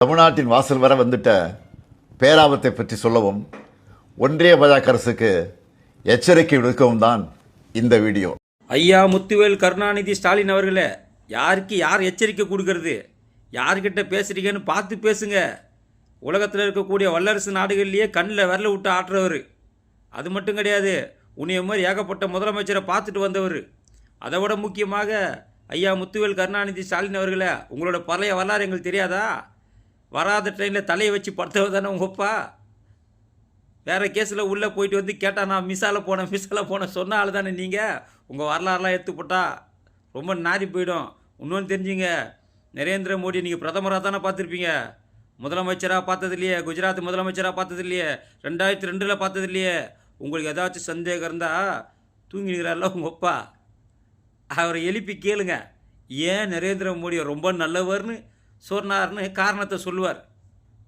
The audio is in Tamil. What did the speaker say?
தமிழ்நாட்டின் வாசல் வர வந்துட்ட பேராபத்தை பற்றி சொல்லவும் ஒன்றிய பாஜக அரசுக்கு எச்சரிக்கை விடுக்கவும் தான் இந்த வீடியோ. ஐயா முத்துவேல் கருணாநிதி ஸ்டாலின் அவர்களே, யாருக்கு யார் எச்சரிக்கை கொடுக்கறது, யார்கிட்ட பேசுறீங்கன்னு பார்த்து பேசுங்க. உலகத்தில் இருக்கக்கூடிய வல்லரசு நாடுகள்லேயே கண்ணில் விரல விட்டு ஆட்டுறவர். அது மட்டும் கிடையாது, உன்னைய மாதிரி ஏகப்பட்ட முதலமைச்சரை பார்த்துட்டு வந்தவர். அதை விட முக்கியமாக ஐயா முத்துவேல் கருணாநிதி ஸ்டாலின் அவர்களே, உங்களோட பழைய வரலாறு எங்களுக்கு தெரியாதா? வராத ட்ரெயினில் தலையை வச்சு படுத்தவர் தானே உங்கப்பா. வேறு கேஸில் உள்ளே போயிட்டு வந்து கேட்டால் நான் மிஸ்ஸால் போனேன் சொன்ன ஆள் தானே நீங்கள். உங்கள் வரலாறுலாம் எடுத்துப்பட்டா ரொம்ப நாரி போயிடும். இன்னொன்று தெரிஞ்சுங்க, நரேந்திர மோடி நீங்கள் பிரதமராக தானே பார்த்துருப்பீங்க, முதலமைச்சராக பார்த்தது இல்லையே, குஜராத் முதலமைச்சராக பார்த்தது இல்லையே, 2002 பார்த்தது இல்லையே. உங்களுக்கு ஏதாச்சும் சந்தேகம் இருந்தால் தூங்கினுக்கிறாரில்ல உங்கள் அப்பா, அவரை எழுப்பி கேளுங்க. ஏன் நரேந்திர மோடியை ரொம்ப நல்லவர்னு சொன்னார்னு காரணத்தை சொல்லுவார்.